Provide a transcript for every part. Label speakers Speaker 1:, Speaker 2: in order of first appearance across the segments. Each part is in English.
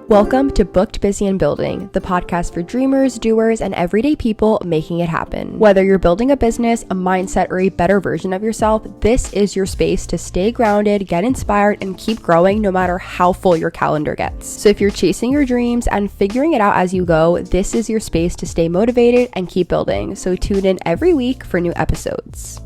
Speaker 1: Welcome to Booked, Busy, and Building, the podcast for dreamers, doers, and everyday people making it happen. Whether you're building a business, a mindset, or a better version of yourself, this is your space to stay grounded, get inspired, and keep growing no matter how full your calendar gets. So if you're chasing your dreams and figuring it out as you go, this is your space to stay motivated and keep building. So tune in every week for new episodes.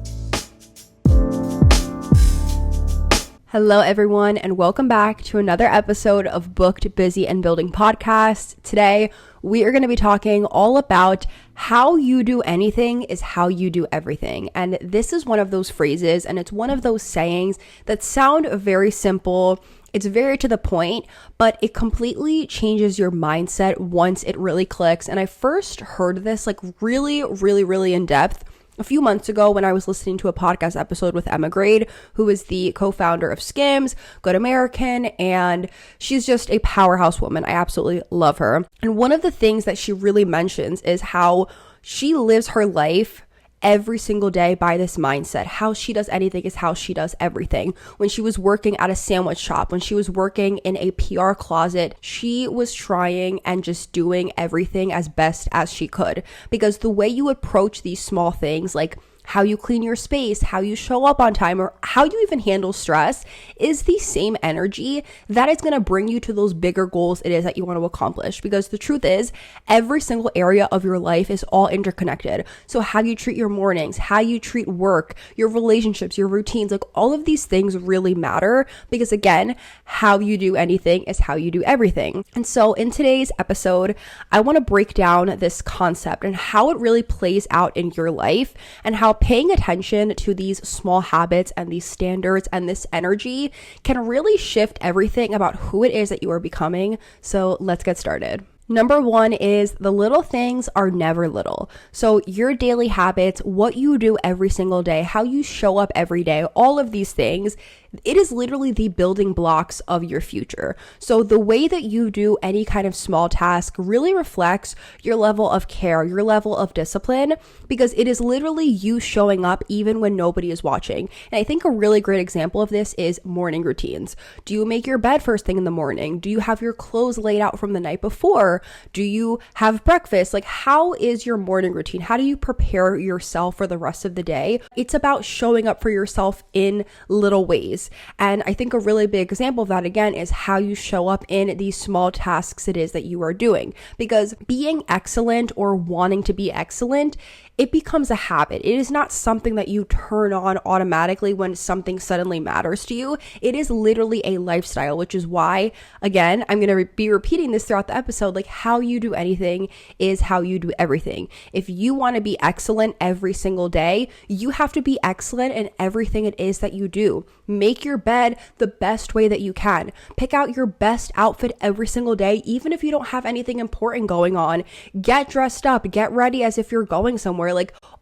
Speaker 1: Hello everyone, and welcome back to another episode of Booked, Busy, and Building podcast. Today, we are going to be talking all about how you do anything is how you do everything. And this is one of those phrases, and it's one of those sayings that sound very simple. It's very to the point, but it completely changes your mindset once it really clicks. And I first heard this really in depth a few months ago when I was listening to a podcast episode with Emma Grade, who is the co-founder of Skims, Good American, and she's just a powerhouse woman. I absolutely love her. And one of the things that she really mentions is how she lives her life every single day by this mindset. How she does anything is how she does everything. When she was working at a sandwich shop, when she was working in a PR closet, she was trying and just doing everything as best as she could. Because the way you approach these small things, like how you clean your space, how you show up on time, or how you even handle stress is the same energy that is going to bring you to those bigger goals it is that you want to accomplish. Because the truth is, every single area of your life is all interconnected. So how you treat your mornings, how you treat work, your relationships, your routines, all of these things really matter, because again, how you do anything is how you do everything. And so in today's episode, I want to break down this concept and how it really plays out in your life, and how paying attention to these small habits and these standards and this energy can really shift everything about who it is that you are becoming. So let's get started. Number one is the little things are never little. So your daily habits, what you do every single day, how you show up every day, all of these things, it is literally the building blocks of your future. So the way that you do any kind of small task really reflects your level of care, your level of discipline, because it is literally you showing up even when nobody is watching. And I think a really great example of this is morning routines. Do you make your bed first thing in the morning? Do you have your clothes laid out from the night before? Do you have breakfast? How is your morning routine? How do you prepare yourself for the rest of the day? It's about showing up for yourself in little ways. And I think a really big example of that, again, is how you show up in these small tasks it is that you are doing. Because being excellent or wanting to be excellent, it becomes a habit. It is not something that you turn on automatically when something suddenly matters to you. It is literally a lifestyle, which is why, again, I'm going to be repeating this throughout the episode, how you do anything is how you do everything. If you want to be excellent every single day, you have to be excellent in everything it is that you do. Make your bed the best way that you can. Pick out your best outfit every single day, even if you don't have anything important going on. Get dressed up, get ready as if you're going somewhere.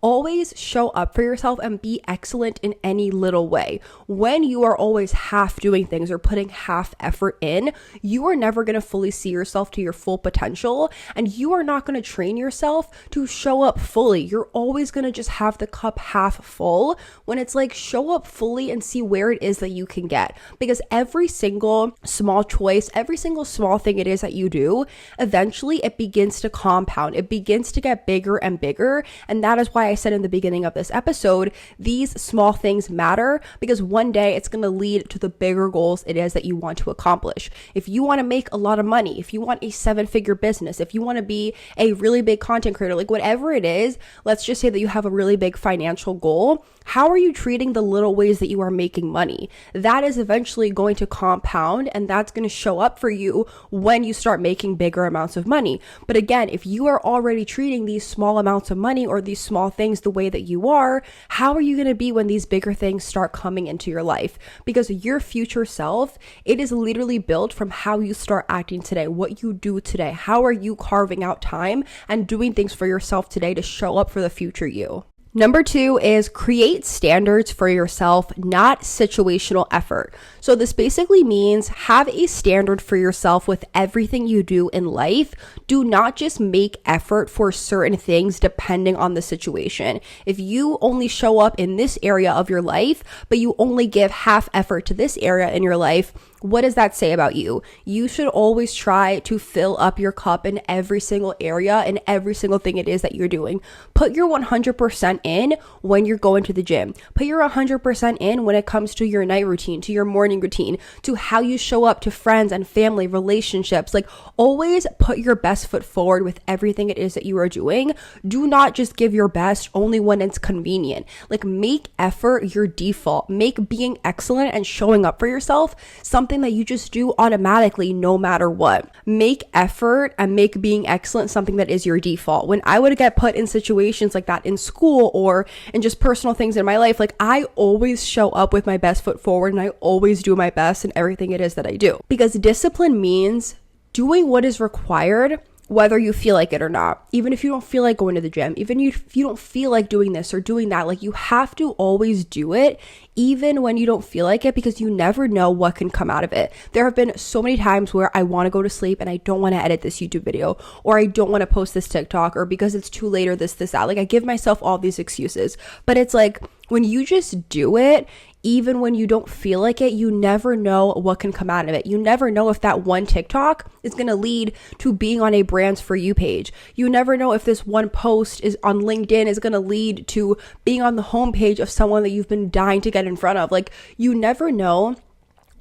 Speaker 1: Always show up for yourself and be excellent in any little way. When you are always half doing things or putting half effort in, you are never going to fully see yourself to your full potential, and you are not going to train yourself to show up fully. You're always going to just have the cup half full, when it's show up fully and see where it is that you can get. Because every single small choice, every single small thing it is that you do, eventually it begins to compound. It begins to get bigger and bigger. And that is why I said in the beginning of this episode, these small things matter, because one day it's going to lead to the bigger goals it is that you want to accomplish. If you want to make a lot of money, if you want a 7-figure business, if you want to be a really big content creator, whatever it is, let's just say that you have a really big financial goal. How are you treating the little ways that you are making money? That is eventually going to compound, and that's going to show up for you when you start making bigger amounts of money. But again, if you are already treating these small amounts of money or these small things the way that you are, how are you going to be when these bigger things start coming into your life? Because your future self, it is literally built from how you start acting today, what you do today. How are you carving out time and doing things for yourself today to show up for the future you? Number 2 is create standards for yourself, not situational effort. So this basically means have a standard for yourself with everything you do in life. Do not just make effort for certain things depending on the situation. If you only show up in this area of your life, but you only give half effort to this area in your life, what does that say about you? You should always try to fill up your cup in every single area and every single thing it is that you're doing. Put your 100% in when you're going to the gym. Put your 100% in when it comes to your night routine, to your morning routine, to how you show up to friends and family, relationships. Like, always put your best foot forward with everything it is that you are doing. Do not just give your best only when it's convenient. Like, make effort your default. Make being excellent and showing up for yourself something that you just do automatically no matter what. Make effort and make being excellent something that is your default. When I would get put in situations like that in school or in just personal things in my life, like, I always show up with my best foot forward and I always do my best in everything it is that I do. Because discipline means doing what is required whether you feel like it or not. Even if you don't feel like going to the gym, even if you don't feel like doing this or doing that, like, you have to always do it even when you don't feel like it, because you never know what can come out of it. There have been so many times where I want to go to sleep and I don't want to edit this YouTube video, or I don't want to post this TikTok, or because it's too late, or this, that. Like, I give myself all these excuses, but it's like, when you just do it, even when you don't feel like it, you never know what can come out of it. You never know if that one TikTok is going to lead to being on a brand's For You page. You never know if this one post is on LinkedIn is going to lead to being on the homepage of someone that you've been dying to get in front of. Like, you never know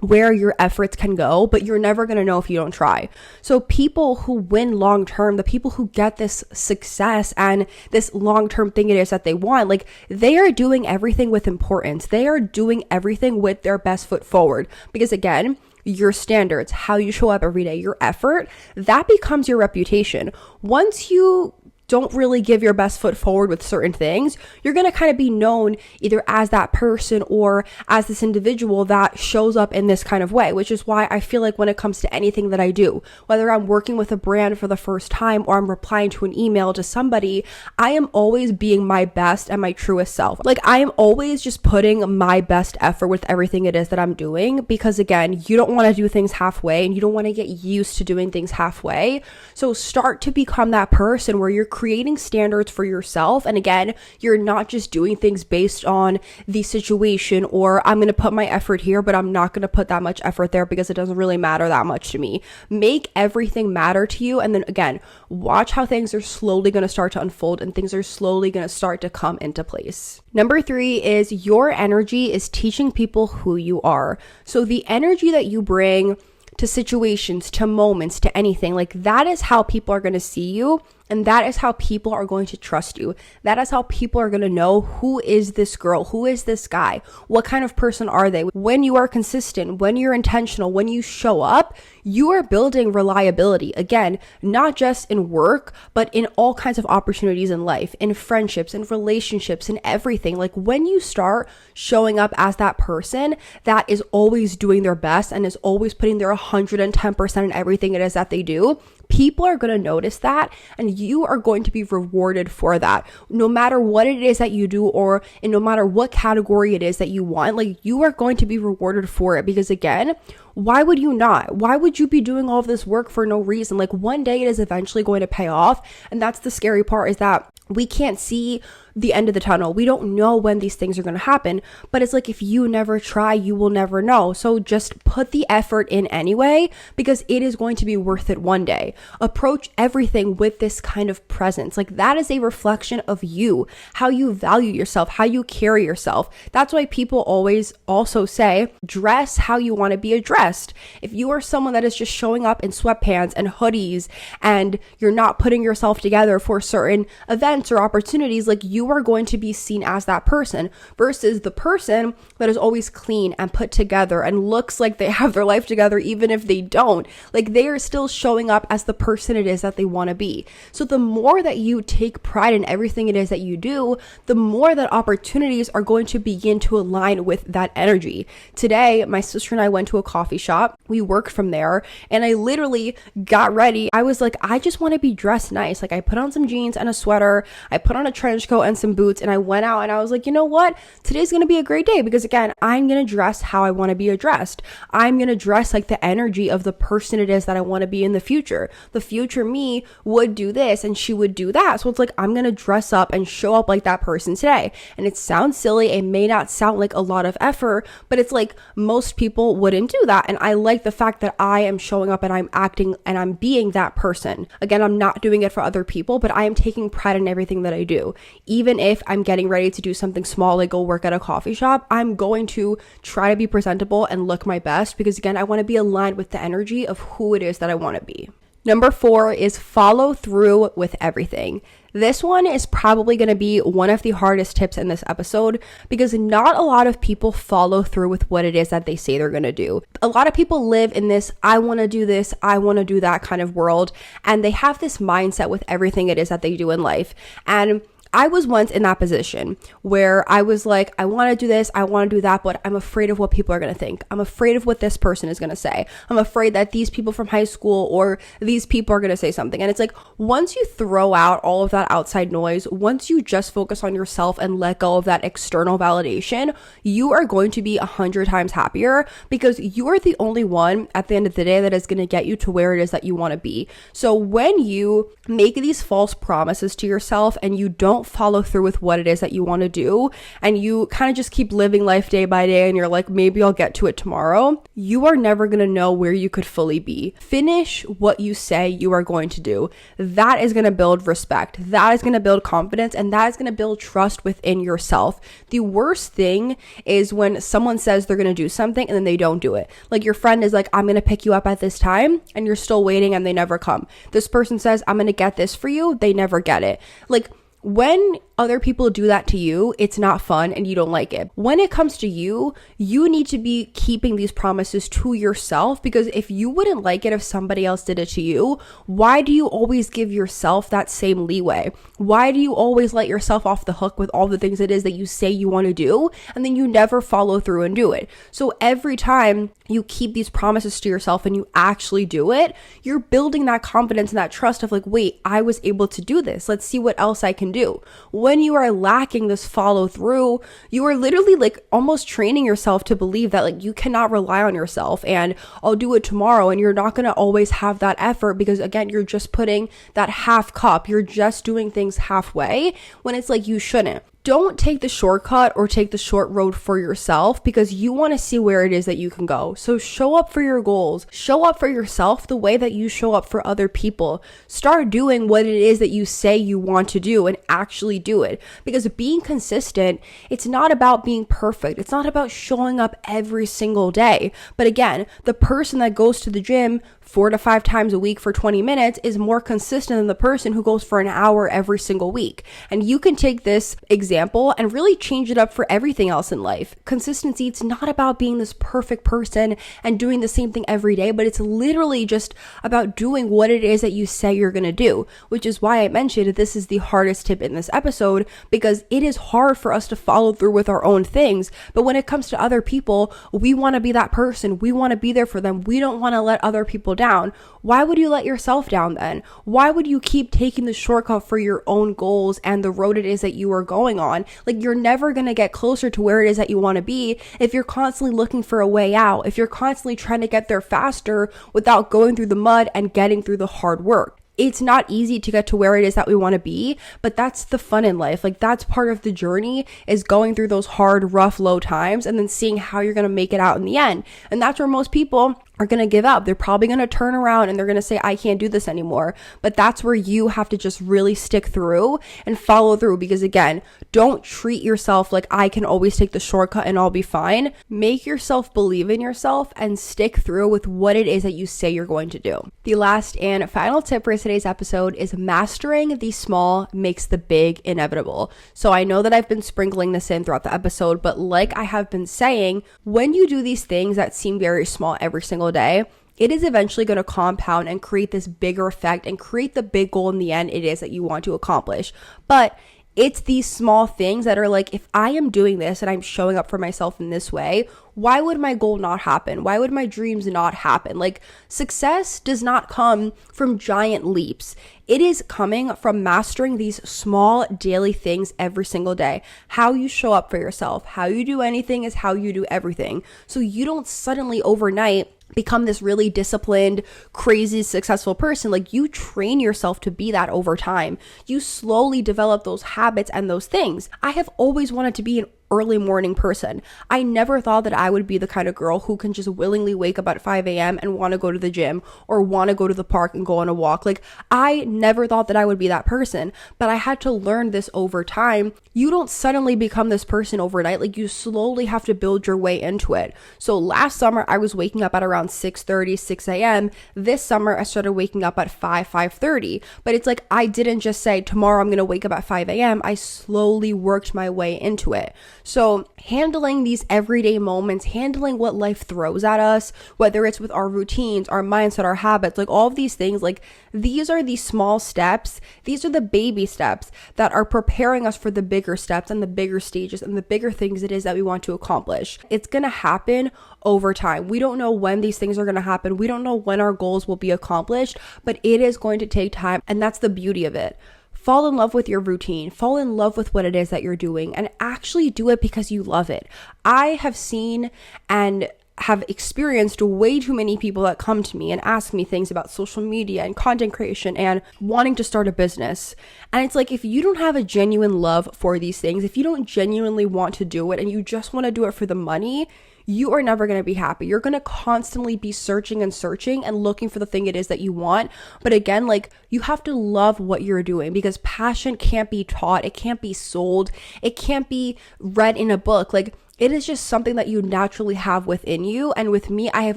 Speaker 1: where your efforts can go, but you're never going to know if you don't try. So people who win long term, the people who get this success and this long term thing it is that they want, like, they are doing everything with importance. They are doing everything with their best foot forward. Because again, your standards, how you show up every day, your effort, that becomes your reputation. Once you don't really give your best foot forward with certain things, you're going to kind of be known either as that person or as this individual that shows up in this kind of way, which is why I feel like when it comes to anything that I do, whether I'm working with a brand for the first time or I'm replying to an email to somebody, I am always being my best and my truest self. Like, I am always just putting my best effort with everything it is that I'm doing, because again, you don't want to do things halfway and you don't want to get used to doing things halfway. So start to become that person where you're creating standards for yourself. And again, you're not just doing things based on the situation, or I'm going to put my effort here, but I'm not going to put that much effort there because it doesn't really matter that much to me. Make everything matter to you. And then again, watch how things are slowly going to start to unfold and things are slowly going to start to come into place. Number 3 is your energy is teaching people who you are. So the energy that you bring to situations, to moments, to anything, like, that is how people are going to see you. And that is how people are going to trust you. That is how people are going to know, who is this girl? Who is this guy? What kind of person are they? When you are consistent, when you're intentional, when you show up, you are building reliability. Again, not just in work, but in all kinds of opportunities in life, in friendships, in relationships, in everything. Like, when you start showing up as that person that is always doing their best and is always putting their 110% in everything it is that they do, people are going to notice that, and you are going to be rewarded for that. No matter what it is that you do, or no matter what category it is that you want, like, you are going to be rewarded for it. Because again, why would you not? Why would you be doing all of this work for no reason? Like, one day it is eventually going to pay off. And that's the scary part, is that we can't see the end of the tunnel. We don't know when these things are going to happen, but it's like, if you never try, you will never know. So just put the effort in anyway, because it is going to be worth it one day. Approach everything with this kind of presence. Like, that is a reflection of you, how you value yourself, how you carry yourself. That's why people always also say, dress how you want to be addressed. If you are someone that is just showing up in sweatpants and hoodies and you're not putting yourself together for certain events or opportunities, like, you are going to be seen as that person, versus the person that is always clean and put together and looks like they have their life together, even if they don't. Like, they are still showing up as the person it is that they want to be. So the more that you take pride in everything it is that you do, the more that opportunities are going to begin to align with that energy. Today, my sister and I went to a coffee shop. We worked from there, and I literally got ready. I was like, I just want to be dressed nice. Like, I put on some jeans and a sweater. I put on a trench coat and some boots and I went out and I was like, you know what? Today's going to be a great day because again, I'm going to dress how I want to be addressed. I'm going to dress like the energy of the person it is that I want to be in the future. The future me would do this and she would do that. So it's like, I'm going to dress up and show up like that person today. And it sounds silly. It may not sound like a lot of effort, but it's like most people wouldn't do that. And I like the fact that I am showing up and I'm acting and I'm being that person. Again, I'm not doing it for other people, but I am taking pride in everything that I do. Even if I'm getting ready to do something small, like go work at a coffee shop, I'm going to try to be presentable and look my best because again, I want to be aligned with the energy of who it is that I want to be. Number 4 is follow through with everything. This one is probably going to be one of the hardest tips in this episode because not a lot of people follow through with what it is that they say they're going to do. A lot of people live in this, I want to do this, I want to do that kind of world, and they have this mindset with everything it is that they do in life. And I was once in that position where I was like, I want to do this, I want to do that, but I'm afraid of what people are going to think. I'm afraid of what this person is going to say. I'm afraid that these people from high school or these people are going to say something. And it's like, once you throw out all of that outside noise, once you just focus on yourself and let go of that external validation, you are going to be 100 times happier because you are the only one at the end of the day that is going to get you to where it is that you want to be. So when you make these false promises to yourself and you don't follow through with what it is that you want to do and you kind of just keep living life day by day and you're like, maybe I'll get to it tomorrow, you are never going to know where you could fully be. Finish what you say you are going to do. That is going to build respect. That is going to build confidence, and that is going to build trust within yourself. The worst thing is when someone says they're going to do something and then they don't do it. Like your friend is like, I'm going to pick you up at this time, and you're still waiting and they never come. This person says, I'm going to get this for you. They never get it. Like, when other people do that to you, it's not fun and you don't like it. When it comes to you, you need to be keeping these promises to yourself, because if you wouldn't like it if somebody else did it to you, why do you always give yourself that same leeway? Why do you always let yourself off the hook with all the things it is that you say you want to do and then you never follow through and do it? So every time you keep these promises to yourself and you actually do it, you're building that confidence and that trust of like, wait, I was able to do this. Let's see what else I can do. When you are lacking this follow through, you are literally like almost training yourself to believe that like you cannot rely on yourself and I'll do it tomorrow, and you're not going to always have that effort because again, you're just putting that half cup. You're just doing things halfway when it's like you shouldn't. Don't take the shortcut or take the short road for yourself because you want to see where it is that you can go. So show up for your goals. Show up for yourself the way that you show up for other people. Start doing what it is that you say you want to do and actually do it. Because being consistent, it's not about being perfect. It's not about showing up every single day. But again, the person that goes to the gym 4 to 5 times a week for 20 minutes is more consistent than the person who goes for an hour every single week. And you can take this example and really change it up for everything else in life. Consistency, it's not about being this perfect person and doing the same thing every day, but it's literally just about doing what it is that you say you're going to do, which is why I mentioned this is the hardest tip in this episode, because it is hard for us to follow through with our own things. But when it comes to other people, we want to be that person. We want to be there for them. We don't want to let other people down. Why would you let yourself down then? Why would you keep taking the shortcut for your own goals and the road it is that you are going on? Like, you're never going to get closer to where it is that you want to be if you're constantly looking for a way out, if you're constantly trying to get there faster without going through the mud and getting through the hard work. It's not easy to get to where it is that we want to be, but that's the fun in life. Like, that's part of the journey, is going through those hard, rough, low times and then seeing how you're going to make it out in the end. And that's where most people are going to give up. They're probably going to turn around and they're going to say, I can't do this anymore. But that's where you have to just really stick through and follow through, because again, don't treat yourself like I can always take the shortcut and I'll be fine. Make yourself believe in yourself and stick through with what it is that you say you're going to do. The last and final tip for today's episode is mastering the small makes the big inevitable. So I know that I've been sprinkling this in throughout the episode, but like I have been saying, when you do these things that seem very small every single day, it is eventually going to compound and create this bigger effect and create the big goal in the end it is that you want to accomplish. But It's these small things that are like, if I am doing this and I'm showing up for myself in this way, why would my goal not happen? Why would my dreams not happen? Like, success does not come from giant leaps. It is coming from mastering these small daily things every single day. How you show up for yourself, how you do anything is how you do everything. So you don't suddenly overnight become this really disciplined, crazy, successful person. Like, you train yourself to be that over time. You slowly develop those habits and those things. I have always wanted to be an early morning person. I never thought that I would be the kind of girl who can just willingly wake up at 5 a.m. and want to go to the gym or want to go to the park and go on a walk. Like, I never thought that I would be that person, but I had to learn this over time. You don't suddenly become this person overnight. Like, you slowly have to build your way into it. So last summer, I was waking up at around 6:30, 6 a.m. This summer, I started waking up at 5:30. But it's like, I didn't just say, tomorrow I'm going to wake up at 5 a.m. I slowly worked my way into it. So handling these everyday moments, handling what life throws at us, whether it's with our routines, our mindset, our habits, like all of these things, like these are the small steps. These are the baby steps that are preparing us for the bigger steps and the bigger stages and the bigger things it is that we want to accomplish. It's going to happen over time. We don't know when these things are going to happen. We don't know when our goals will be accomplished, but it is going to take time. And that's the beauty of it. Fall in love with your routine, fall in love with what it is that you're doing, and actually do it because you love it. I have seen and have experienced way too many people that come to me and ask me things about social media and content creation and wanting to start a business. And it's like, if you don't have a genuine love for these things, if you don't genuinely want to do it and you just want to do it for the money, you are never going to be happy. You're going to constantly be searching and looking for the thing it is that you want. But again, like, you have to love what you're doing, because passion can't be taught. It can't be sold. It can't be read in a book. Like, it is just something that you naturally have within you. And with me, I have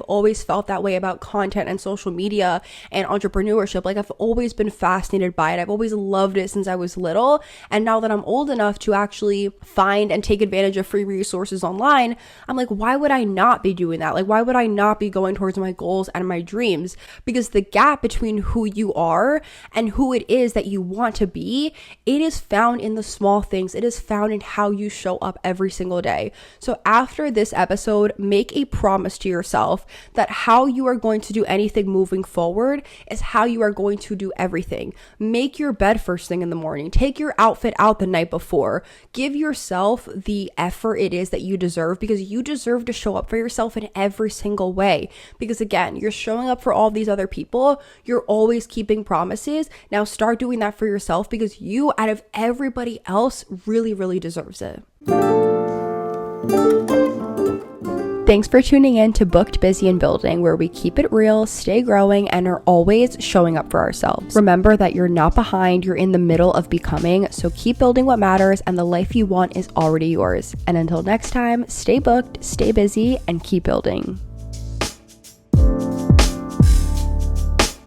Speaker 1: always felt that way about content and social media and entrepreneurship. Like, I've always been fascinated by it. I've always loved it since I was little. And now that I'm old enough to actually find and take advantage of free resources online, I'm like, why would I not be doing that? Like, why would I not be going towards my goals and my dreams? Because the gap between who you are and who it is that you want to be, it is found in the small things. It is found in how you show up every single day. So after this episode, make a promise to yourself that how you are going to do anything moving forward is how you are going to do everything. Make your bed first thing in the morning. Take your outfit out the night before. Give yourself the effort it is that you deserve, because you deserve to show up for yourself in every single way. Because again, you're showing up for all these other people. You're always keeping promises. Now start doing that for yourself, because you, out of everybody else, really, really deserves it. Thanks for tuning in to Booked, Busy, and Building, where we keep it real, stay growing, and are always showing up for ourselves. Remember that you're not behind, you're in the middle of becoming, so keep building what matters, and the life you want is already yours. And until next time, stay booked, stay busy, and keep building.